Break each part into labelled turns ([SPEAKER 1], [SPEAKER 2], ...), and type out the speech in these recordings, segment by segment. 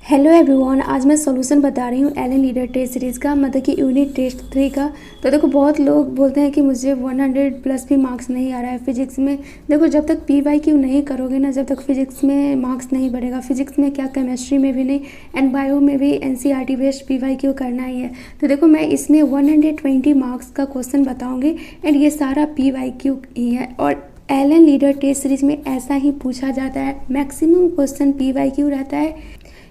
[SPEAKER 1] Hello everyone, आज मैं solution बता रही हूँ एलन लीडर टेस्ट सीरीज़ का, मतलब कि यूनिट टेस्ट 3 का। तो देखो, बहुत लोग बोलते हैं कि मुझे 100 प्लस भी मार्क्स नहीं आ रहा है फिजिक्स में। देखो, जब तक PYQ नहीं करोगे ना, जब तक फिजिक्स में मार्क्स नहीं बढ़ेगा। फिजिक्स में क्या, केमिस्ट्री में भी नहीं, एंड बायो में भी NCERT बेस्ड PYQ करना ही है। तो देखो, मैं इसमें 120 मार्क्स का क्वेश्चन बताऊँगी एंड ये सारा PYQ ही है। और एलन लीडर टेस्ट सीरीज में ऐसा ही पूछा जाता है। मैक्सिमम क्वेश्चन PYQ रहता है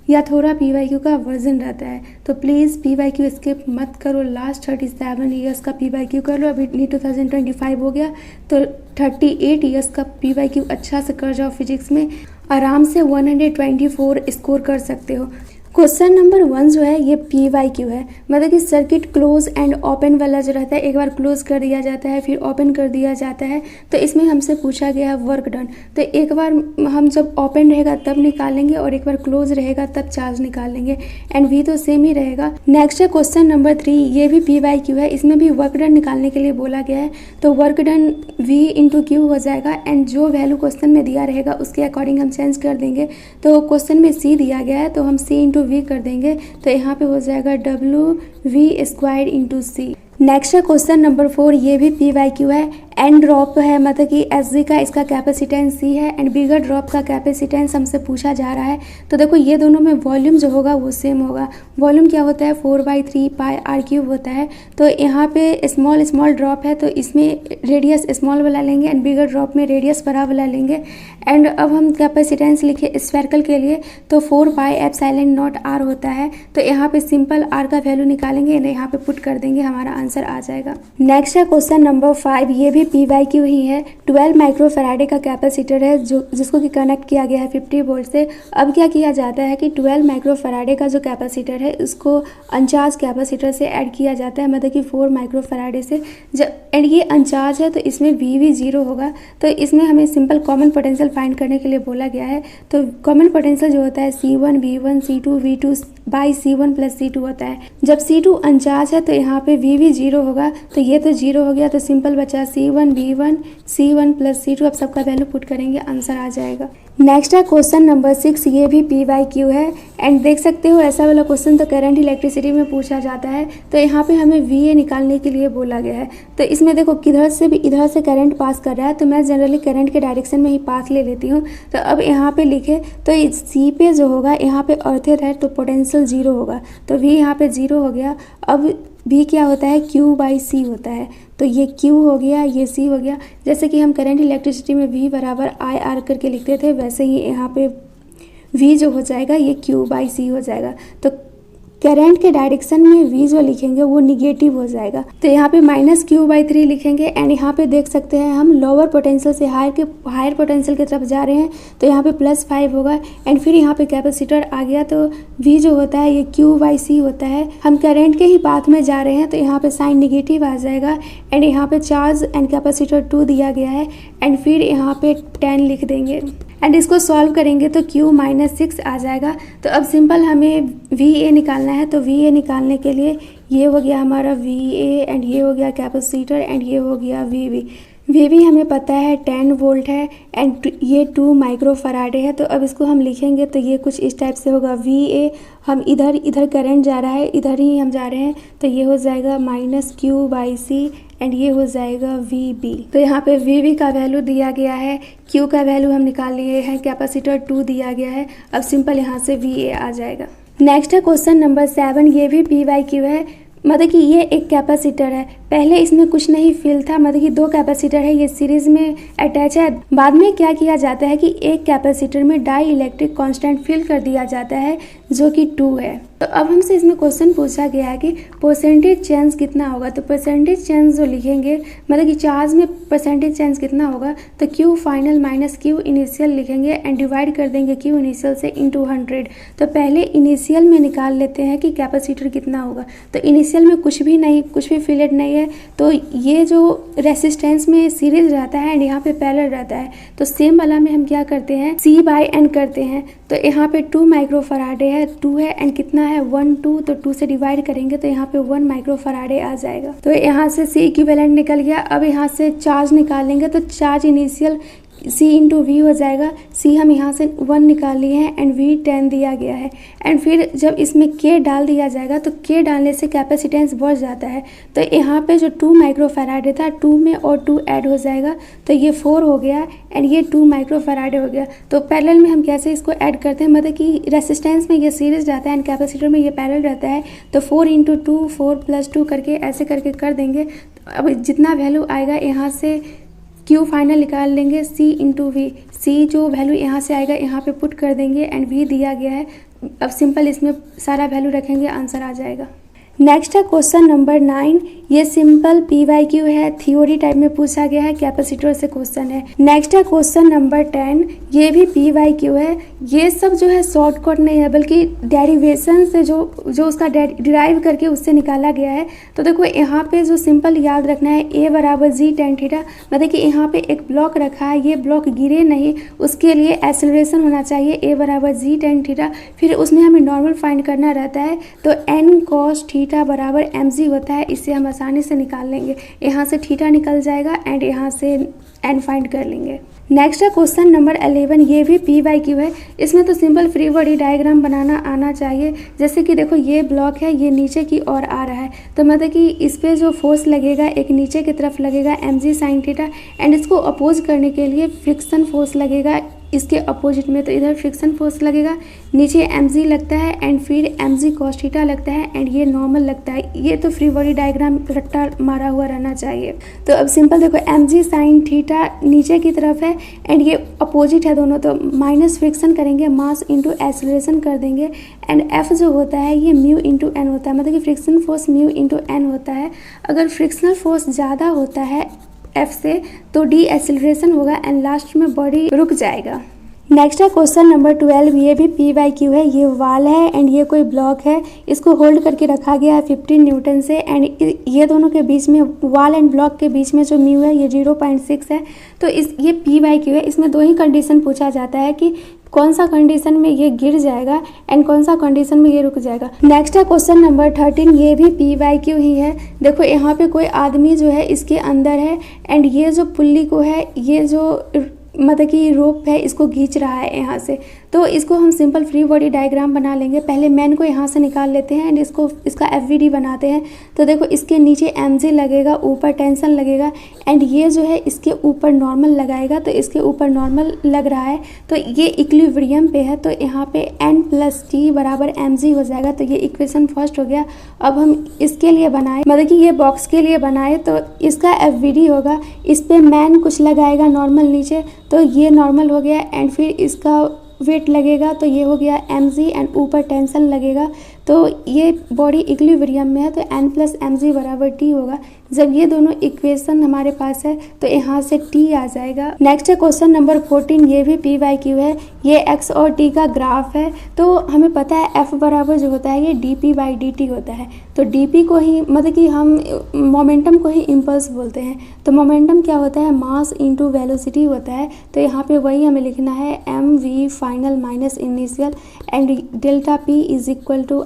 [SPEAKER 1] या थोड़ा PYQ का वर्जन रहता है। तो प्लीज़ PYQ स्किप मत करो। लास्ट 37 ईयर्स का PYQ कर लो। अभी 2025 हो गया तो 38 ईयर्स का PYQ अच्छा से कर जाओ। फिजिक्स में आराम से 124 स्कोर कर सकते हो। क्वेश्चन नंबर 1 जो है ये PYQ है, मतलब कि सर्किट क्लोज एंड ओपन वाला जो रहता है, एक बार क्लोज कर दिया जाता है फिर ओपन कर दिया जाता है। तो इसमें हमसे पूछा गया है वर्क डन। तो एक बार हम जब ओपन रहेगा तब निकालेंगे और एक बार क्लोज रहेगा तब चार्ज निकालेंगे, एंड V तो सेम ही रहेगा। नेक्स्ट है क्वेश्चन नंबर 3, ये भी PYQ है। इसमें भी वर्क डन निकालने के लिए बोला गया है। तो work done V into Q हो जाएगा, एंड जो वैल्यू क्वेश्चन में दिया रहेगा उसके अकॉर्डिंग हम चेंज कर देंगे। तो क्वेश्चन में C दिया गया है तो हम C इंटू V कर देंगे। तो यहाँ पे हो जाएगा WV² इंटू C। नेक्स्ट है क्वेश्चन नंबर 4, ये भी PYQ है। एंड ड्रॉप है, मतलब कि SG का इसका कैपेसिटेंस C है, एंड बिगर ड्रॉप का कैपेसिटेंस हमसे पूछा जा रहा है। तो देखो, ये दोनों में वॉल्यूम जो होगा वो सेम होगा। वॉल्यूम क्या होता है, 4/3 पाई r³ होता है। तो यहाँ पे स्मॉल ड्रॉप है तो इसमें रेडियस स्मॉल वाला लेंगे, एंड बिगर ड्रॉप में रेडियस बड़ा वाला लेंगे। एंड अब हम कैपेसिटेंस लिखे स्फेरिकल के लिए तो 4πε0r होता है। तो यहाँ पे सिंपल r का वैल्यू निकालेंगे, यहाँ पे पुट कर देंगे, हमारा आंसर आ जाएगा। नेक्स्ट है क्वेश्चन नंबर 5, ये भी PYQ ही है। 12 माइक्रोफैराडे का कैपेसिटर है जिसको कि कनेक्ट किया गया है 50 वोल्ट से। अब क्या किया जाता है कि 12 माइक्रोफैराडे का जो कैपेसिटर है इसको अनचार्ज कैपेसिटर से ऐड किया जाता है, मतलब कि 4 माइक्रोफैराडे से। जब एंड ये अनचार्ज है तो इसमें VV 0 होगा। तो इसमें हमें सिंपल कॉमन पोटेंशियल फाइंड करने के लिए बोला गया है। तो कॉमन पोटेंशियल जो होता है C1 V1 C2 V2 by C1 plus C2 होता है। जब C2 अनचार्ज है तो यहाँ पे VV 0 होगा, तो ये तो 0 हो गया, तो सिंपल बचा C1 V1 C1 plus C2। अब सबका वैल्यू पुट करेंगे, आंसर आ जाएगा। नेक्स्ट है क्वेश्चन नंबर 6, ये भी PYQ है। एंड देख सकते हो ऐसा वाला क्वेश्चन तो करंट इलेक्ट्रिसिटी में पूछा जाता है। तो यहाँ पे हमें VA निकालने के लिए बोला गया है। तो इसमें देखो, किधर से भी इधर से करंट पास कर रहा है, तो मैं जनरली करंट के डायरेक्शन में ही पास ले लेती हूँ। तो अब यहाँ पे लिखे तो C पे जो होगा, यहाँ पे अर्थित है तो पोटेंशियल 0 होगा, तो V यहाँ पे 0 हो गया। अब V क्या होता है, Q/C होता है। तो ये Q हो गया, ये C हो गया। जैसे कि हम करंट इलेक्ट्रिसिटी में V बराबर IR करके लिखते थे, वैसे ही यहाँ पे V जो हो जाएगा ये Q/C हो जाएगा। तो करंट के डायरेक्शन में V जो लिखेंगे वो निगेटिव हो जाएगा। तो यहाँ पे -Q/3 लिखेंगे। एंड यहाँ पे देख सकते हैं हम लोअर पोटेंशियल से हायर पोटेंशियल की तरफ जा रहे हैं, तो यहाँ पे +5 होगा। एंड फिर यहाँ पे कैपेसिटर आ गया, तो V जो होता है ये Q/C होता है। हम करंट के ही पाथ में जा रहे हैं तो यहाँ पे साइन निगेटिव आ जाएगा। एंड यहाँ पे चार्ज एंड कैपेसिटर 2 दिया गया है, एंड फिर यहाँ पे 10 लिख देंगे। एंड इसको सॉल्व करेंगे तो Q-6 आ जाएगा। तो अब सिंपल हमें VA निकालना है। तो VA निकालने के लिए ये हो गया हमारा VA, एंड ये हो गया कैपेसिटर, एंड ये हो गया VB। VB हमें पता है 10 वोल्ट है, एंड ये 2 माइक्रोफैराडे है। तो अब इसको हम लिखेंगे तो ये कुछ इस टाइप से होगा। VA हम इधर करंट जा रहा है, इधर ही हम जा रहे हैं, तो ये हो जाएगा -Q/C, एंड ये हो जाएगा VB। तो यहाँ पे VB का वैल्यू दिया गया है, Q का वैल्यू हम निकाल लिए हैं, कैपेसिटर 2 दिया गया है। अब सिंपल यहाँ से VA आ जाएगा। नेक्स्ट है क्वेश्चन नंबर 7, ये भी PYQ है। मतलब कि ये एक कैपेसिटर है, पहले इसमें कुछ नहीं फिल था, मतलब कि 2 कैपेसिटर है, ये सीरीज में अटैच है। बाद में क्या किया जाता है कि एक कैपेसिटर में डाई इलेक्ट्रिक कांस्टेंट फिल कर दिया जाता है जो कि 2 है। तो अब हमसे इसमें क्वेश्चन पूछा गया है कि परसेंटेज चेंज कितना होगा। तो परसेंटेज चेंज जो लिखेंगे, मतलब कि चार्ज में परसेंटेज चेंज कितना होगा, तो Q final minus Q initial लिखेंगे, एंड डिवाइड कर देंगे Q इनिशियल से इंटू 100। तो पहले इनिशियल में निकाल लेते हैं कि कैपेसिटर कितना होगा। तो इनिशियल में कुछ भी नहीं, कुछ भी फिलेट नहीं है, तो ये जो रेसिस्टेंस में सीरीज रहता है एंड यहाँ पे पैरेलल रहता है, तो सेम वाला में हम क्या करते हैं, C/N करते हैं। तो यहाँ पे 2 माइक्रोफैराडे है, 2 है, एंड कितना है 1 2, तो 2 से डिवाइड करेंगे तो यहाँ पे 1 माइक्रोफैराडे आ जाएगा। तो यहाँ से C इक्विवेलेंट निकल गया। अब यहाँ से चार्ज निकालेंगे, तो charge initial c into V हो जाएगा। c हम यहाँ से 1 निकाल लिए हैं एंड v 10 दिया गया है। एंड फिर जब इसमें k डाल दिया जाएगा तो k डालने से कैपेसिटेंस बढ़ जाता है। तो यहाँ पे जो 2 माइक्रोफैराड था 2 में और 2 ऐड हो जाएगा तो ये 4 हो गया एंड ये 2 माइक्रोफैराड हो गया। तो पैरेलल में हम कैसे इसको ऐड करते हैं, मतलब कि रेसिस्टेंस में ये सीरीज जाता है एंड कैपेसिटर में ये पैरेलल रहता है। तो 4 इंटू 2 4 प्लस 2 करके ऐसे करके कर देंगे। अब जितना वैल्यू आएगा यहाँ से Q फाइनल निकाल लेंगे c इंटू वी। सी जो वैल्यू यहाँ से आएगा यहाँ पे पुट कर देंगे एंड v दिया गया है। अब सिंपल इसमें सारा वैल्यू रखेंगे, आंसर आ जाएगा। नेक्स्ट है क्वेश्चन नंबर 9। ये सिंपल PYQ है, थ्योरी टाइप में पूछा गया है, कैपेसिटर से क्वेश्चन है। नेक्स्ट है क्वेश्चन नंबर 10। ये भी PYQ है। ये सब जो है शॉर्टकट नहीं है बल्कि डेरिवेशन से जो उसका डिराइव करके उससे निकाला गया है। तो देखो यहाँ पे जो सिंपल याद रखना है A बराबर G tan थीटा, मतलब कि यहाँ पे एक ब्लॉक रखा है, ये ब्लॉक गिरे नहीं, उसके लिए एक्सेलरेशन होना चाहिए A बराबर G tan थीटा। फिर उसमें हमें नॉर्मल फाइंड करना रहता है तो n cos थीटा बराबर mg होता है। इससे हम आसानी से निकाल लेंगे, यहाँ से थीटा निकल जाएगा एंड यहाँ से n फाइंड कर लेंगे। नेक्स्ट है क्वेश्चन नंबर 11। ये भी PYQ है। इसमें तो सिंपल फ्री बॉडी डायग्राम बनाना आना चाहिए। जैसे कि देखो ये ब्लॉक है, ये नीचे की ओर आ रहा है तो मतलब कि इस पर जो फोर्स लगेगा एक नीचे की तरफ लगेगा mg sin थीटा एंड इसको अपोज करने के लिए फ्रिक्शन फोर्स लगेगा इसके अपोजिट में। तो इधर फ्रिक्शन फोर्स लगेगा, नीचे mg लगता है एंड फिर mg cos थीटा लगता है एंड ये नॉर्मल लगता है। ये तो फ्री बॉडी डायग्राम रट्टा मारा हुआ रहना चाहिए। तो अब सिंपल देखो mg sin थीटा नीचे की तरफ है एंड ये अपोजिट है दोनों, तो माइनस फ्रिक्शन करेंगे, मास इंटू एक्सेलरेशन कर देंगे एंड f जो होता है ये म्यू इंटू एन होता है, मतलब कि friction force mu into N होता है। अगर फ्रिक्शनल फोर्स ज़्यादा होता है F से तो डी एक्सेलरेशन होगा एंड लास्ट में बॉडी रुक जाएगा। नेक्स्ट है क्वेश्चन नंबर 12। ये भी PYQ है। ये वाल है एंड ये कोई ब्लॉक है, इसको होल्ड करके रखा गया है 15 न्यूटन से एंड ये दोनों के बीच में, वाल एंड ब्लॉक के बीच में जो म्यू है ये 0.6 है। तो ये PYQ है। इसमें दो ही कंडीशन पूछा जाता है कि कौन सा कंडीशन में ये गिर जाएगा एंड कौन सा कंडीशन में ये रुक जाएगा। नेक्स्ट है क्वेश्चन नंबर 13। ये भी PYQ ही है। देखो यहाँ पे कोई आदमी जो है इसके अंदर है एंड ये जो पुल्ली को है, ये जो मतलब कि रोप है इसको खींच रहा है यहाँ से। तो इसको हम सिंपल फ्री बॉडी डायग्राम बना लेंगे। पहले मैन को यहाँ से निकाल लेते हैं एंड इसका FVD बनाते हैं। तो देखो इसके नीचे mg लगेगा, ऊपर टेंशन लगेगा एंड ये जो है इसके ऊपर नॉर्मल लगाएगा, तो इसके ऊपर नॉर्मल लग रहा है तो ये इक्विलिब्रियम पे है। तो यहाँ पे n + t बराबर mg हो जाएगा। तो ये इक्वेशन फर्स्ट हो गया। अब हम इसके लिए बनाए, मतलब कि ये बॉक्स के लिए बनाए तो इसका FVD होगा, इस पर मैन कुछ लगाएगा नॉर्मल नीचे, तो ये नॉर्मल हो गया एंड फिर इसका वेट लगेगा तो ये हो गया mg एंड ऊपर टेंशन लगेगा। तो ये बॉडी इक्विलिब्रियम में है तो n + mg बराबर t होगा। जब ये दोनों इक्वेशन हमारे पास है तो यहाँ से t आ जाएगा। नेक्स्ट है क्वेश्चन नंबर 14। ये भी PYQ है। ये x और t का ग्राफ है। तो हमें पता है f बराबर जो होता है ये dp/dt होता है। तो dp को ही, मतलब कि हम मोमेंटम को ही इम्पल्स बोलते हैं। तो मोमेंटम क्या होता है, मास इंटू वेलोसिटी होता है। तो यहाँ पे वही हमें लिखना है mv final minus initial and delta p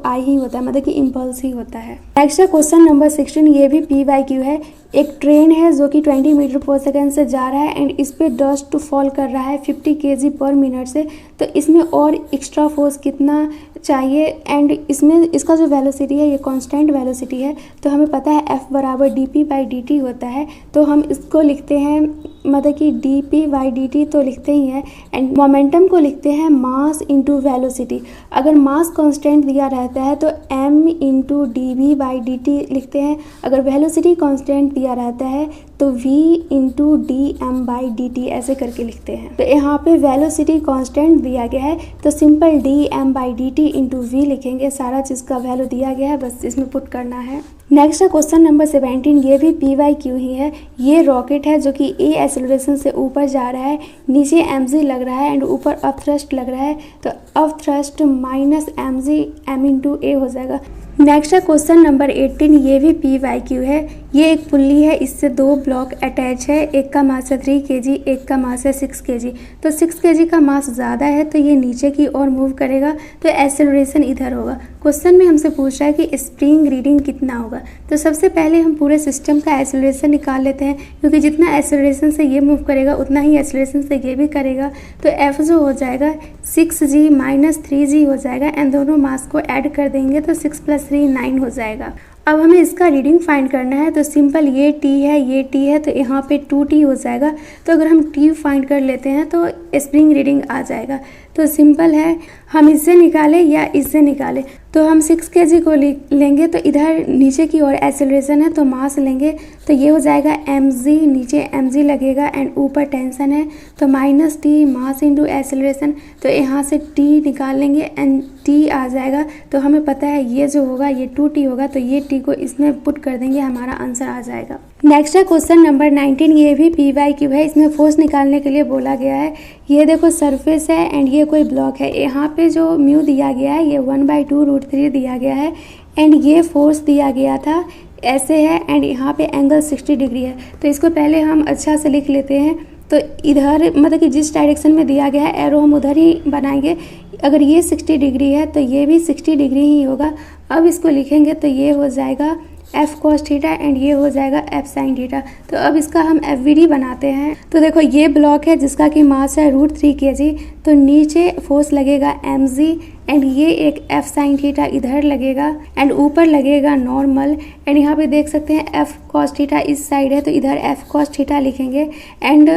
[SPEAKER 1] = I ही होता है, मतलब कि इम्पल्स ही होता है। नेक्स्ट है क्वेश्चन नंबर 16। ये भी PYQ है। एक ट्रेन है जो कि 20 मीटर पर सेकेंड से जा रहा है एंड इस पे डस्ट फॉल कर रहा है 50 kg पर मिनट से। तो इसमें और एक्स्ट्रा फोर्स कितना चाहिए एंड इसमें इसका जो वेलोसिटी है ये कांस्टेंट वेलोसिटी है। तो हमें पता है F बराबर dp/dt होता है। तो हम इसको लिखते हैं, मतलब कि dp/dt तो लिखते ही हैं एंड मोमेंटम को लिखते हैं मास इंटू वेलोसिटी। अगर मास कांस्टेंट दिया रहता है तो m इंटू dv/dt लिखते हैं। अगर वेलोसिटी कांस्टेंट दिया रहता है तो v इंटू dm/dt ऐसे करके लिखते हैं। तो यहाँ पे वेलोसिटी कांस्टेंट दिया गया है तो सिंपल dm/dt इंटू v लिखेंगे। सारा चीज़ का वैल्यू दिया गया है, बस इसमें पुट करना है। नेक्स्ट है क्वेश्चन नंबर 17। ये भी PYQ ही है। ये रॉकेट है जो कि a एक्सेलरेशन से ऊपर जा रहा है, नीचे mg लग रहा है एंड ऊपर अपथ्रस्ट लग रहा है। तो upthrust minus mg m into a हो जाएगा। नेक्स्ट है क्वेश्चन नंबर 18। ये भी PYQ है। ये एक पुल्ली है, इससे 2 ब्लॉक अटैच है। एक का मास है 3 kg, एक का मास है 6 kg। तो 6 kg का मास ज़्यादा है तो ये नीचे की ओर मूव करेगा, तो एक्सेलरेशन इधर होगा। क्वेश्चन में हमसे पूछ रहा है कि स्प्रिंग रीडिंग कितना होगा। तो सबसे पहले हम पूरे सिस्टम का एक्सेलरेशन निकाल लेते हैं, क्योंकि जितना एक्सेलरेशन से ये मूव करेगा उतना ही एक्सेलरेशन से ये भी करेगा। तो F जो हो जाएगा 6g - 3g हो जाएगा, एंड दोनों मास को ऐड कर देंगे तो 6 + 3 9 हो जाएगा। अब हमें इसका रीडिंग फाइंड करना है। तो सिंपल, ये T है, ये T है, तो यहाँ पे 2T हो जाएगा। तो अगर हम T फाइंड कर लेते हैं तो स्प्रिंग रीडिंग आ जाएगा। तो सिंपल है, हम इससे निकालें या इससे निकालें। तो हम 6 kg को लेंगे, तो इधर नीचे की ओर एक्सेलरेशन है तो मास लेंगे, तो ये हो जाएगा mg, नीचे mg लगेगा, एंड ऊपर टेंशन है तो -T मास इंटू एक्सेलरेशन। तो यहाँ से T निकाल लेंगे एंड T आ जाएगा। तो हमें पता है ये जो होगा ये 2T होगा, तो ये T को इसमें पुट कर देंगे, हमारा आंसर आ जाएगा। नेक्स्ट है क्वेश्चन नंबर 19। ये भी PYQ है। इसमें फोर्स निकालने के लिए बोला गया है। ये देखो सरफेस है एंड ये कोई ब्लॉक है। यहाँ पे जो म्यू दिया गया है ये 1/2√3 दिया गया है, एंड ये फोर्स दिया गया था ऐसे है, एंड यहाँ पे एंगल 60 डिग्री है। तो इसको पहले हम अच्छा से लिख लेते हैं। तो इधर मतलब कि जिस डायरेक्शन में दिया गया है एरो हम उधर ही बनाएंगे। अगर ये 60 डिग्री है तो ये भी 60 डिग्री ही होगा। अब इसको लिखेंगे तो ये हो जाएगा F cos थीटा, एंड ये हो जाएगा F sin थीटा। तो अब इसका हम FVD बनाते हैं। तो देखो ये ब्लॉक है जिसका कि मास है √3 kg, तो नीचे फोर्स लगेगा mg, एंड ये एक F sin थीटा इधर लगेगा, एंड ऊपर लगेगा नॉर्मल, एंड यहाँ पे देख सकते हैं F cos थीटा इस साइड है तो इधर F cos थीटा लिखेंगे, एंड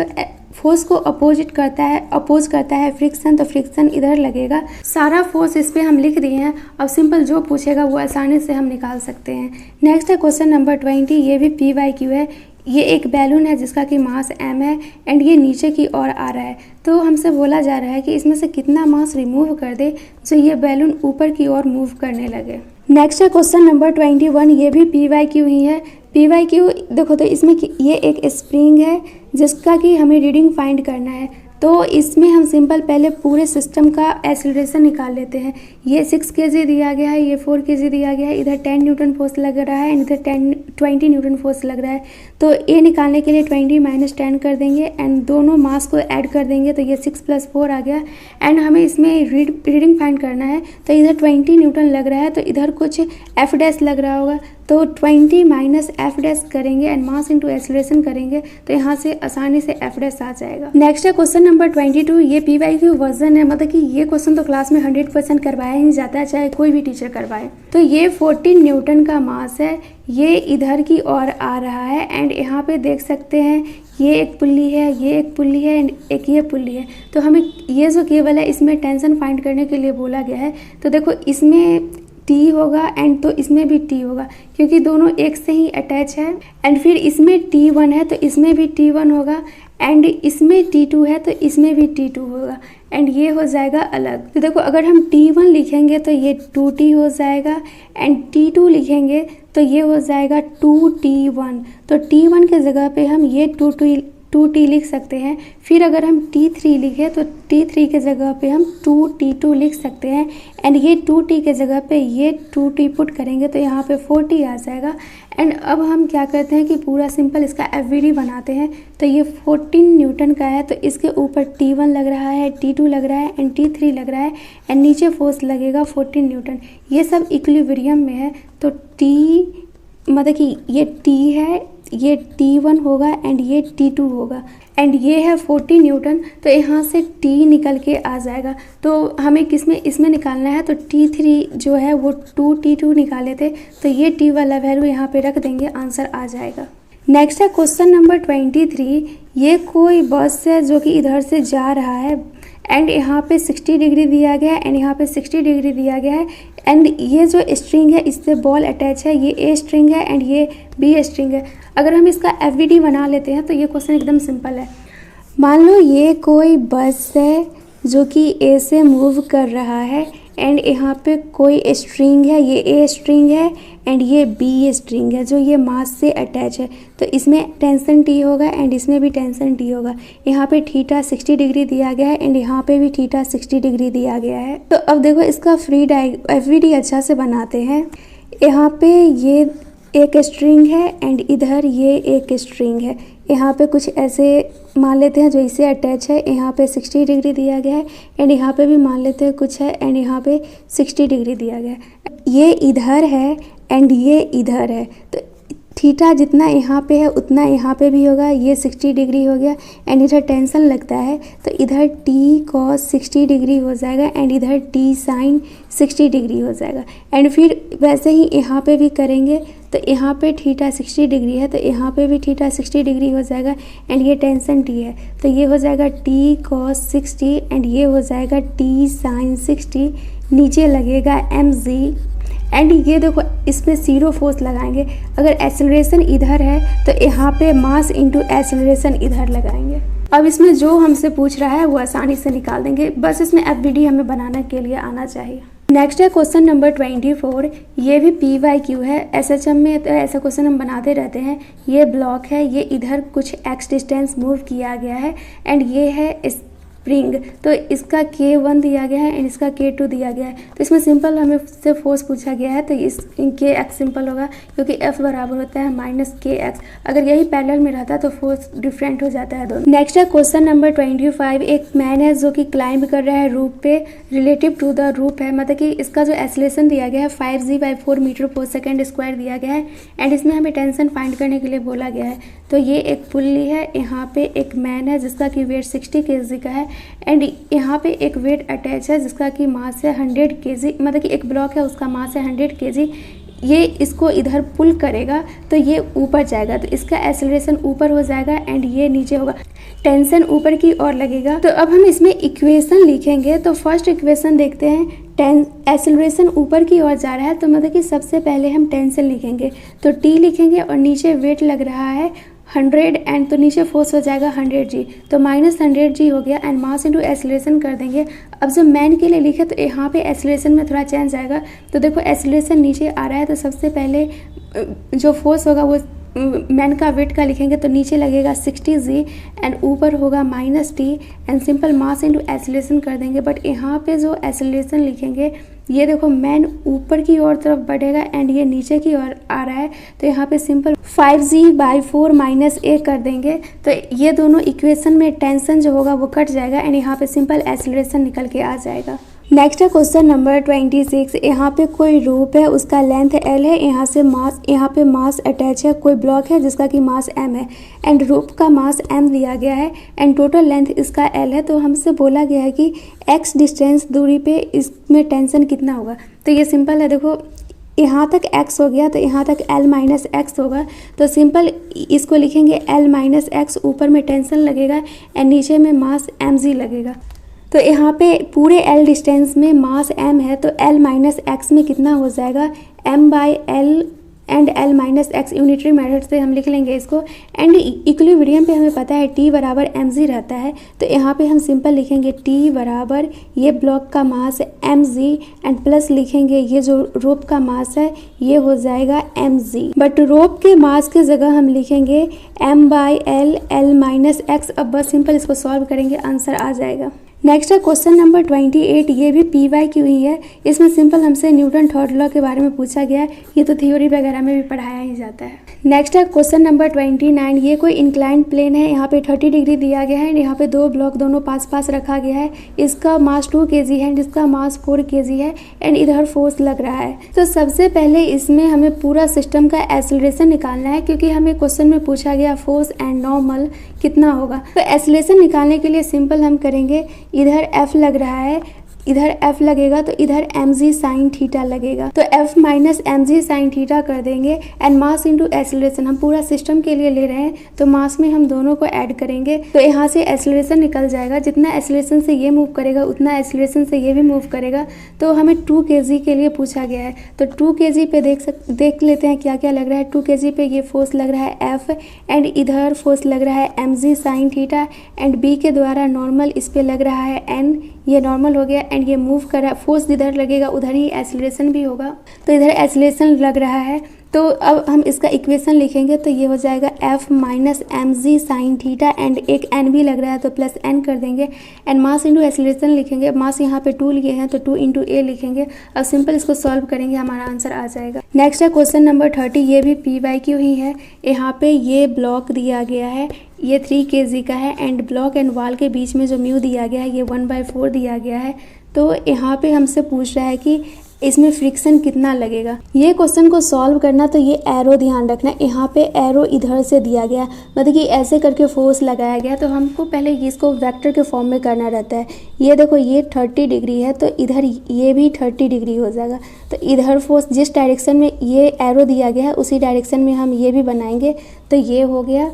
[SPEAKER 1] फोर्स को अपोज करता है फ्रिक्शन, तो फ्रिक्शन इधर लगेगा। सारा फोर्स इस पे हम लिख दिए हैं। अब सिंपल जो पूछेगा वो आसानी से हम निकाल सकते हैं। नेक्स्ट है क्वेश्चन नंबर 20। ये भी PYQ है। ये एक बैलून है जिसका कि मास m है, एंड ये नीचे की ओर आ रहा है। तो हमसे बोला जा रहा है कि इसमें से कितना मास रिमूव कर दे जो ये बैलून ऊपर की ओर मूव करने लगे। नेक्स्ट है क्वेश्चन नंबर 21। ये भी PYQ ही है। PYQ देखो, तो इसमें ये एक स्प्रिंग है जिसका कि हमें रीडिंग फाइंड करना है। तो इसमें हम सिंपल पहले पूरे सिस्टम का एक्सेलरेशन निकाल लेते हैं। ये 6 kg दिया गया है, ये 4 kg दिया गया है, इधर 10 न्यूटन फोर्स लग रहा है, इधर 20 न्यूटन फोर्स लग रहा है। तो ये निकालने के लिए 20 - 10 कर देंगे, एंड दोनों मास को ऐड कर देंगे, तो ये 6 + 4 आ गया। एंड हमें इसमें रीडिंग फाइंड करना है। तो इधर 20 न्यूटन लग रहा है, तो इधर कुछ F' लग रहा होगा, तो 20 - F' करेंगे एंड मास इंटू एक्सेलरेशन करेंगे, तो यहाँ से आसानी से F' आ जाएगा। नेक्स्ट है क्वेश्चन नंबर 22। ये PYQ वर्जन है, मतलब कि ये क्वेश्चन तो क्लास में 100% करवाया ही जाता है, चाहे कोई भी टीचर करवाए। तो ये 14 न्यूटन का मास है, ये इधर की ओर आ रहा है, एंड यहाँ पे देख सकते हैं ये एक पुल्ली है, ये एक पुल्ली है, एंड एक ये पुल्ली है। तो हमें ये जो केबल है इसमें टेंशन फाइंड करने के लिए बोला गया है। तो देखो इसमें T होगा एंड तो इसमें भी T होगा, क्योंकि दोनों एक से ही अटैच है। एंड फिर इसमें T1 है तो इसमें भी T1 होगा, एंड इसमें T2 है तो इसमें भी T2 होगा, एंड ये हो जाएगा अलग। तो देखो अगर हम T1 लिखेंगे तो ये 2T हो जाएगा, एंड T2 लिखेंगे तो ये हो जाएगा 2T1। तो T1 के जगह पे हम ये 2T लिख सकते हैं। फिर अगर हम T3 लिखें तो T3 के जगह पे हम 2T2 लिख सकते हैं, एंड ये 2T के जगह पे ये 2T पुट करेंगे तो यहाँ पे 4T आ जाएगा। एंड अब हम क्या करते हैं कि पूरा सिंपल इसका FVD बनाते हैं। तो ये 14 न्यूटन का है, तो इसके ऊपर T1 लग रहा है, T2 लग रहा है, एंड T3 लग रहा है, एंड नीचे फोर्स लगेगा 14 न्यूटन। ये सब इक्विलिब्रियम में है, तो T मतलब कि ये T है, ये T1 होगा, एंड ये T2 होगा, एंड ये है 40 न्यूटन। तो यहाँ से T निकल के आ जाएगा। तो हमें इसमें निकालना है, तो T3 जो है वो 2T2 निकाले थे, तो ये T वाला वैल्यू यहाँ पे रख देंगे, आंसर आ जाएगा। नेक्स्ट है क्वेश्चन नंबर 23। ये कोई बस है जो कि इधर से जा रहा है, एंड यहाँ पे 60 डिग्री दिया गया है, एंड यहाँ पे 60 डिग्री दिया गया है, एंड ये जो स्ट्रिंग है इससे बॉल अटैच है, ये A स्ट्रिंग है एंड ये B स्ट्रिंग है। अगर हम इसका FVD बना लेते हैं तो ये क्वेश्चन एकदम सिंपल है। मान लो ये कोई बस है जो कि A से मूव कर रहा है, एंड यहाँ पे कोई स्ट्रिंग है, ये A स्ट्रिंग है एंड ये B स्ट्रिंग है जो ये मास से अटैच है। तो इसमें टेंशन T होगा एंड इसमें भी टेंशन T होगा। यहाँ पे थीटा 60 डिग्री दिया गया है एंड यहाँ पे भी थीटा 60 डिग्री दिया गया है। तो अब देखो इसका FVD अच्छा से बनाते हैं। यहाँ पे ये एक स्ट्रिंग है एंड इधर ये एक स्ट्रिंग है। यहाँ पे कुछ ऐसे मान लेते हैं जो इससे अटैच है, यहाँ पे 60 डिग्री दिया गया है एंड यहाँ पे भी मान लेते हैं कुछ है एंड यहाँ पे 60 डिग्री दिया गया है। ये इधर है एंड ये इधर है, तो थीटा जितना यहाँ पे है उतना यहाँ पे भी होगा। ये 60 डिग्री हो गया एंड इधर टेंशन लगता है तो इधर टी कॉस 60 डिग्री हो जाएगा एंड इधर टी साइन 60 डिग्री हो जाएगा। एंड फिर वैसे ही यहाँ पे भी करेंगे तो यहाँ पे थीटा 60 डिग्री है तो यहाँ पे भी थीटा 60 डिग्री हो जाएगा एंड ये टेंशन टी है तो ये हो जाएगा टी कॉस 60 एंड ये हो जाएगा टी साइन 60। नीचे लगेगा mg एंड ये देखो इसमें जीरो फोर्स लगाएंगे। अगर एक्सेलरेशन इधर है तो यहाँ पे मास इंटू एक्सेलरेशन इधर लगाएंगे। अब इसमें जो हमसे पूछ रहा है वो आसानी से निकाल देंगे, बस इसमें FBD हमें बनाने के लिए आना चाहिए। नेक्स्ट है क्वेश्चन नंबर 24। ये भी PYQ है। SHM में तो ऐसा क्वेश्चन हम बनाते रहते हैं। ये ब्लॉक है, ये इधर कुछ x डिस्टेंस मूव किया गया है एंड ये है स्प्रिंग, तो इसका K1 दिया गया है एंड इसका K2 दिया गया है। तो इसमें सिंपल हमें से फोर्स पूछा गया है तो इस KX सिंपल होगा क्योंकि F बराबर होता है -KX। अगर यही पैरेलल में रहता तो फोर्स डिफरेंट हो जाता है दोनों। नेक्स्ट है क्वेश्चन नंबर 25। एक मैन है जो कि क्लाइंब कर रहा है रूप पे, रिलेटिव टू द रूप है, मतलब कि इसका जो एक्सेलरेशन दिया गया है 5g/4 मीटर पर सेकेंड स्क्वायर दिया गया है एंड इसमें हमें टेंशन फाइंड करने के लिए बोला गया है। तो ये एक पुल्ली है, यहाँ पे एक मैन है जिसका कि वेट 60 kg का है एंड यहाँ पे एक वेट अटैच है जिसका कि मास है 100 kg, मतलब कि एक ब्लॉक है उसका मास है 100 kg। ये इसको इधर पुल करेगा तो ये ऊपर जाएगा तो इसका एक्सेलरेशन ऊपर हो जाएगा एंड ये नीचे होगा, टेंशन ऊपर की ओर लगेगा। तो अब हम इसमें इक्वेशन लिखेंगे। तो फर्स्ट इक्वेशन देखते हैं, एक्सेलरेशन ऊपर की ओर जा रहा है तो मतलब कि सबसे पहले हम टेंशन लिखेंगे तो टी लिखेंगे और नीचे वेट लग रहा है 100 एंड तो नीचे फोर्स हो जाएगा 100g, तो -100g हो गया एंड मास इंटू एक्सेलरेशन कर देंगे। अब जब मैन के लिए लिखे तो यहाँ पे एक्सेलरेशन में थोड़ा चेंज आएगा। तो देखो एक्सेलरेशन नीचे आ रहा है तो सबसे पहले जो फोर्स होगा वो मैन का वेट का लिखेंगे तो नीचे लगेगा 60g एंड ऊपर होगा -t and simple mass into acceleration कर देंगे। बट यहाँ पे जो एक्सेलरेशन लिखेंगे ये देखो मैन ऊपर की ओर तरफ बढ़ेगा एंड ये नीचे की ओर आ रहा है तो यहाँ पे सिंपल 5g/4 -a कर देंगे। तो ये दोनों इक्वेशन में टेंशन जो होगा वो कट जाएगा एंड यहाँ पे सिंपल एक्सेलरेशन निकल के आ जाएगा। नेक्स्ट है क्वेश्चन नंबर 26। यहाँ पे कोई रूप है, उसका लेंथ L है, यहाँ पे मास अटैच है, कोई ब्लॉक है जिसका कि मास M है एंड रूप का मास M दिया गया है एंड टोटल लेंथ इसका L है। तो हमसे बोला गया है कि x डिस्टेंस दूरी पे इसमें टेंशन कितना होगा। तो ये सिंपल है, देखो यहाँ तक x हो गया तो यहाँ तक L - x होगा। तो सिंपल इसको लिखेंगे L - x, ऊपर में टेंशन लगेगा एंड नीचे में मास mg लगेगा। तो यहाँ पे पूरे L डिस्टेंस में मास M है तो L - x में कितना हो जाएगा m/L and L - x unitary method से हम लिख लेंगे इसको। एंड इक्विलिब्रियम पे हमें पता है T बराबर mg रहता है तो यहाँ पे हम सिंपल लिखेंगे T बराबर ये ब्लॉक का मास mg एंड प्लस लिखेंगे ये जो रोप का मास है ये हो जाएगा mg। बट रोप के मास के जगह हम लिखेंगे m/L L - x। अब बस सिंपल इसको सॉल्व करेंगे, आंसर आ जाएगा। नेक्स्ट है क्वेश्चन नंबर 28। ये भी PYQ ही है। इसमें सिंपल हमसे न्यूटन थर्ड लॉ के बारे में पूछा गया है, ये तो थ्योरी वगैरह में भी पढ़ाया ही जाता है। नेक्स्ट है क्वेश्चन नंबर 29। ये कोई इंक्लाइंड प्लेन है, यहाँ पे 30 डिग्री दिया गया है, यहाँ पे दो ब्लॉक दोनों पास पास रखा गया है। इसका मास 2 kg है, जिसका मास 4 kg है एंड इधर फोर्स लग रहा है। तो सबसे पहले इसमें हमें पूरा सिस्टम का एक्सेलरेशन निकालना है क्योंकि हमें क्वेश्चन में पूछा गया फोर्स एंड नॉर्मल कितना होगा। तो एक्सेलरेशन निकालने के लिए सिंपल हम करेंगे, इधर F लग रहा है, इधर F लगेगा तो इधर mg sin थीटा लगेगा। तो F - mg sin थीटा कर देंगे एंड मास इंटू एक्सेलरेशन हम पूरा सिस्टम के लिए ले रहे हैं तो मास में हम दोनों को ऐड करेंगे तो यहाँ से एक्सेलरेशन निकल जाएगा। जितना एक्सेलरेशन से ये मूव करेगा उतना एक्सेलरेशन से ये भी मूव करेगा। तो हमें 2 kg के लिए पूछा गया है तो 2 kg पे देख लेते हैं क्या क्या लग रहा है। 2 kg पे ये फोर्स लग रहा है F एंड इधर फोर्स लग रहा है mg sin theta and B के द्वारा नॉर्मल इस पे लग रहा है N, ये नॉर्मल हो गया एंड ये मूव कर रहा है, फोर्स जिधर लगेगा उधर ही एक्सीलरेशन भी होगा, तो इधर एक्सीलरेशन लग रहा है। तो अब हम इसका इक्वेशन लिखेंगे तो ये हो जाएगा F minus M G sine theta and एक n भी लग रहा है तो प्लस n कर देंगे एंड मास इंटू एक्सीलरेशन लिखेंगे। मास यहाँ पे 2 लिए हैं तो 2 इंटू a लिखेंगे। अब सिंपल इसको सॉल्व करेंगे, हमारा आंसर आ जाएगा। नेक्स्ट है क्वेश्चन नंबर 30, ये भी PYQ ही है। यहाँ पे ये ब्लॉक दिया गया है, ये 3 kg का है एंड ब्लॉक एंड वॉल के बीच में जो म्यू दिया गया है ये 1/4 दिया गया है। तो यहाँ पे हमसे पूछ रहा है कि इसमें फ्रिक्शन कितना लगेगा। ये क्वेश्चन को सॉल्व करना तो ये एरो ध्यान रखना, यहाँ पे एरो इधर से दिया गया, मतलब कि ऐसे करके फोर्स लगाया गया, तो हमको पहले इसको वेक्टर के फॉर्म में करना रहता है। ये देखो ये 30 डिग्री है तो इधर ये भी 30 डिग्री हो जाएगा, तो इधर फोर्स जिस डायरेक्शन में ये एरो दिया गया है उसी डायरेक्शन में हम ये भी बनाएंगे। तो ये हो गया,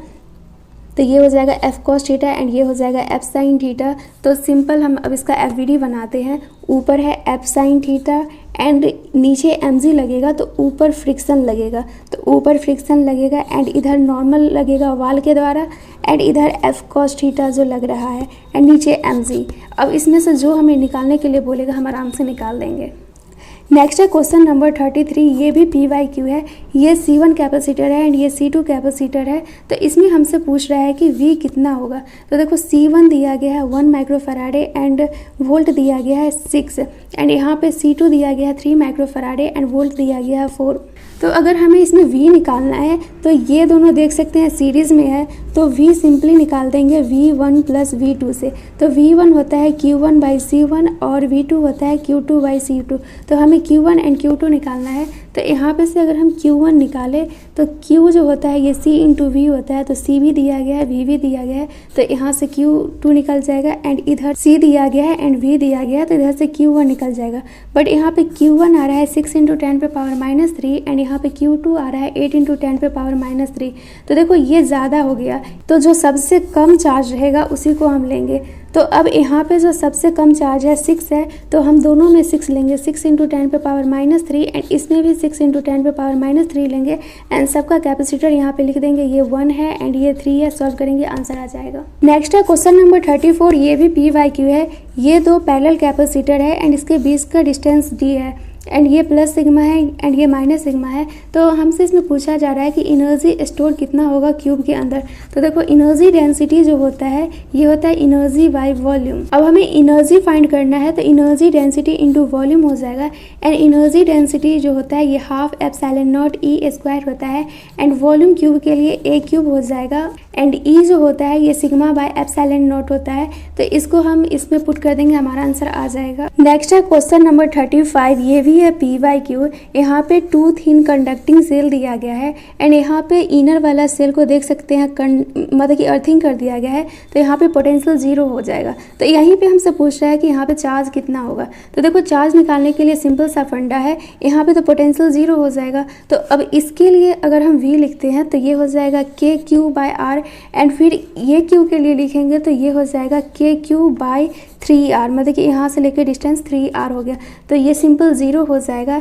[SPEAKER 1] तो ये हो जाएगा F cos थीटा एंड ये हो जाएगा F sin थीटा। तो सिंपल हम अब इसका FVD बनाते हैं। ऊपर है F sin थीटा एंड नीचे mg लगेगा तो ऊपर फ्रिक्शन लगेगा, तो ऊपर फ्रिक्शन लगेगा एंड इधर नॉर्मल लगेगा वॉल के द्वारा एंड इधर F cos थीटा जो लग रहा है एंड नीचे mg। अब इसमें से जो हमें निकालने के लिए बोलेगा हम आराम से निकाल देंगे। नेक्स्ट है क्वेश्चन नंबर 33, ये भी PYQ है। ये C1 कैपेसिटर है एंड ये C2 कैपेसिटर है। तो इसमें हमसे पूछ रहा है कि V कितना होगा। तो देखो C1 दिया गया है 1 माइक्रोफैराडे एंड वोल्ट दिया गया है 6 एंड यहाँ पे C2 दिया गया है 3 माइक्रोफैराडे एंड वोल्ट दिया गया है 4। तो अगर हमें इसमें V निकालना है तो ये दोनों देख सकते हैं सीरीज़ में है, तो V सिंपली निकाल देंगे V1 प्लस V2 से। तो V1 होता है Q1 बाई C1 और V2 होता है Q2 बाई C2। तो हमें Q1 एंड Q2 निकालना है। तो यहाँ पे से अगर हम Q1 निकालें तो Q जो होता है ये C इंटू V होता है, तो C भी दिया गया है V भी दिया गया है, तो यहाँ से Q2 निकल जाएगा एंड इधर C दिया गया है एंड V दिया गया है, तो इधर से Q1 निकल जाएगा। बट यहाँ पे Q1 आ रहा है 6 इंटू 10 पे पावर माइनस 3 एंड यहाँ पे Q2 आ रहा है 8 इंटू 10 पे पावर माइनस 3। तो देखो ये ज़्यादा हो गया, तो जो सबसे कम चार्ज रहेगा उसी को हम लेंगे। तो अब यहाँ पे जो सबसे कम चार्ज है 6 है, तो हम दोनों में 6 लेंगे, 6 इंटू 10 पे पावर माइनस 3 एंड इसमें भी 6 इंटू 10 पे पावर माइनस 3 लेंगे एंड सबका कैपेसिटर यहाँ पे लिख देंगे, ये 1 है एंड ये 3 है। सॉल्व करेंगे आंसर आ जाएगा। नेक्स्ट है क्वेश्चन नंबर 34, ये भी PYQ है। ये 2 पैरेलल कैपेसिटर है एंड इसके बीच का डिस्टेंस D है एंड ये प्लस सिग्मा है एंड ये माइनस सिग्मा है। तो हमसे इसमें पूछा जा रहा है कि एनर्जी स्टोर कितना होगा क्यूब के अंदर। तो देखो एनर्जी डेंसिटी जो होता है ये होता है एनर्जी बाय वॉल्यूम। अब हमें एनर्जी फाइंड करना है तो एनर्जी डेंसिटी इंटू वॉल्यूम हो जाएगा एंड एनर्जी डेंसिटी जो होता है ये half epsilon not E square होता है एंड वॉल्यूम क्यूब के लिए A क्यूब हो जाएगा एंड E जो होता है ये सिग्मा बाय एप्सिलॉन नॉट होता है। तो इसको हम इसमें पुट कर देंगे, हमारा आंसर आ जाएगा। नेक्स्ट है क्वेश्चन नंबर 35, ये भी है PYQ। यहाँ पे 2 थिन कंडक्टिंग सेल दिया गया है एंड यहाँ पे इनर वाला सेल को देख सकते हैं मतलब कि अर्थिंग कर दिया गया है, तो यहाँ पे पोटेंशियल 0 हो जाएगा। तो यहीं पे हमसे पूछ रहा है कि यहाँ पे चार्ज कितना होगा। तो देखो चार्ज निकालने के लिए सिंपल सा फंडा है, यहाँ पे तो पोटेंशियल 0 हो जाएगा। तो अब इसके लिए अगर हम V लिखते हैं तो ये हो जाएगा KQ बाय R एंड फिर ये Q के लिए लिखेंगे तो ये हो जाएगा KQ बाय 3R, मतलब कि यहाँ से लेकर डिस्टेंस 3R हो गया। तो ये सिंपल 0 हो जाएगा,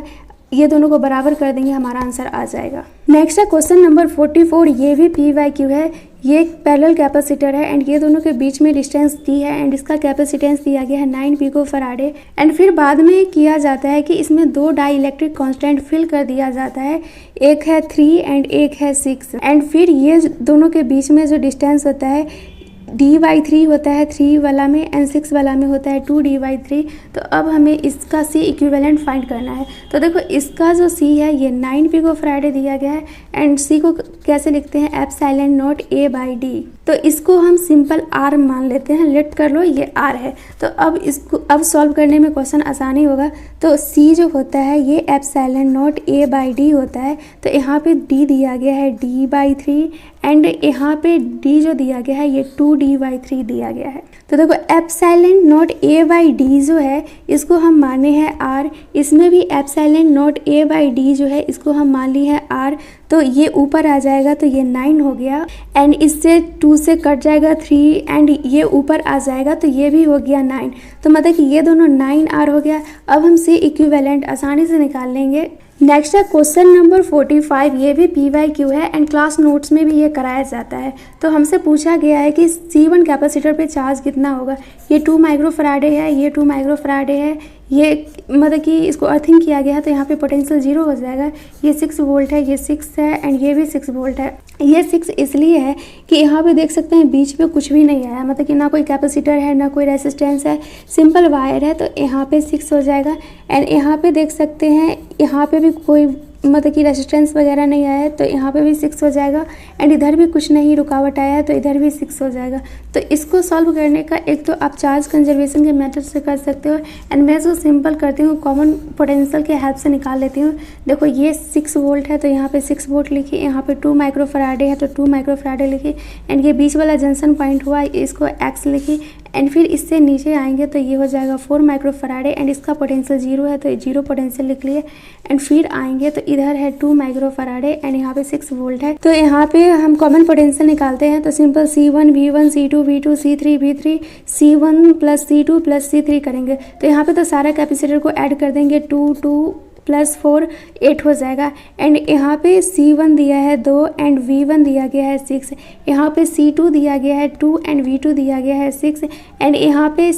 [SPEAKER 1] ये दोनों को बराबर कर देंगे, हमारा आंसर आ जाएगा। नेक्स्ट है क्वेश्चन नंबर 44, ये भी PYQ है। ये एक पैरेलल कैपेसिटर है एंड ये दोनों के बीच में डिस्टेंस दी है एंड इसका कैपेसिटेंस दिया गया है 9 पिकोफैराडे एंड फिर बाद में किया जाता है कि इसमें 2 डाई इलेक्ट्रिक कॉन्स्टेंट फिल कर दिया जाता है, एक है 3 एंड एक है 6 एंड फिर ये दोनों के बीच में जो डिस्टेंस होता है D/3 होता है 3 वाला में एंड 6 वाला में होता है 2D/3। तो अब हमें इसका C इक्विवेलेंट फाइंड करना है। तो देखो इसका जो C है ये 9 पिकोफैराडे दिया गया है एंड C को कैसे लिखते हैं एप्सिलॉन नॉट A/D। तो इसको हम सिंपल R मान लेते हैं, लेट कर लो ये R है। तो अब इसको अब सॉल्व करने में क्वेश्चन आसानी होगा। तो C जो होता है ये एप्सिलॉन नॉट A/D होता है, तो यहाँ पे D दिया गया है D/3 एंड यहाँ पे D जो दिया गया है ये 2D/3 दिया गया है। तो देखो एप्सिलॉन नॉट A/D जो है इसको हम माने हैं R, इसमें भी एप्सिलॉन नॉट A/D जो है इसको हम मान ली है R। तो ये ऊपर आ जाएगा तो ये 9 हो गया एंड इससे 2 से कट जाएगा 3 एंड ये ऊपर आ जाएगा तो ये भी हो गया 9। तो मतलब कि ये दोनों 9R हो गया। अब हम C इक्विवेलेंट आसानी से निकाल लेंगे। नेक्स्ट है क्वेश्चन नंबर 45, ये भी PYQ है एंड क्लास नोट्स में भी ये कराया जाता है। तो हमसे पूछा गया है कि C1 कैपेसिटर पे चार्ज कितना कितना होगा। ये 2 माइक्रोफराडे है, ये 2 माइक्रोफराडे है, ये मतलब कि इसको अर्थिंग किया गया है तो यहाँ पे पोटेंशियल 0 हो जाएगा। ये 6 वोल्ट है, ये 6 है एंड ये भी 6 वोल्ट है। ये 6 इसलिए है कि यहाँ पे देख सकते हैं बीच में कुछ भी नहीं आया, मतलब कि ना कोई कैपेसिटर है ना कोई रेसिस्टेंस है, सिंपल वायर है, तो यहाँ पे 6 हो जाएगा। एंड यहाँ पे देख सकते हैं यहाँ पे भी कोई मतलब कि रेजिस्टेंस वगैरह नहीं आया है तो यहाँ पे भी 6 हो जाएगा। एंड इधर भी कुछ नहीं रुकावट आया है तो इधर भी 6 हो जाएगा। तो इसको सॉल्व करने का एक तो आप चार्ज कंजर्वेशन के मेथड से कर सकते हो, एंड मैं जो सिंपल करती हूँ कॉमन पोटेंशियल के हेल्प से निकाल लेती हूँ। देखो ये 6 वोल्ट है तो यहाँ पे 6 वोल्ट लिखिए, यहाँ पे 2 माइक्रोफराडे है तो 2 माइक्रोफराडे लिखिए, एंड ये बीच वाला जंक्शन पॉइंट हुआ इसको एक्स लिखिए। एंड फिर इससे नीचे आएंगे तो ये हो जाएगा 4 माइक्रोफराडे एंड इसका पोटेंशियल 0 है तो 0 पोटेंशियल लिख लिए। एंड फिर आएंगे तो इधर है 2 माइक्रोफराडे एंड यहाँ पे 6 वोल्ट है। तो यहाँ पे हम कॉमन पोटेंशियल निकालते हैं तो simple C1 V1 C2 V2 C3 V3 C1 plus C2 plus C3 करेंगे। तो यहाँ पे तो सारा कैपेसिटर को ऐड कर देंगे, 2 2 प्लस 4 8 हो जाएगा। एंड यहाँ पे C1 दिया है 2 एंड V1 दिया गया है 6, यहाँ पे C2 दिया गया है 2 एंड V2 दिया गया है 6, एंड यहाँ पे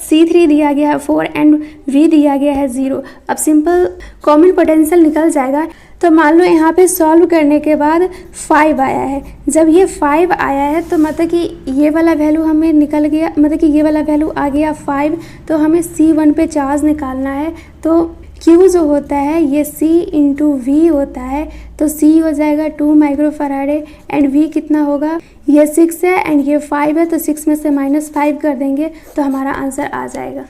[SPEAKER 1] C3 दिया गया है 4 एंड V दिया गया है 0। अब सिंपल कॉमन पोटेंशियल निकल जाएगा। तो मान लो यहाँ पे सॉल्व करने के बाद 5 आया है। जब ये 5 आया है तो मतलब कि ये वाला वैल्यू हमें निकल गया, मतलब कि ये वाला वैल्यू आ गया 5, तो हमें C1 पे चार्ज निकालना है। तो Q जो होता है ये C इंटू V होता है, तो C हो जाएगा 2 माइक्रोफराडे एंड V कितना होगा, ये 6 है एंड ये 5 है तो 6 में से -5 कर देंगे तो हमारा आंसर आ जाएगा।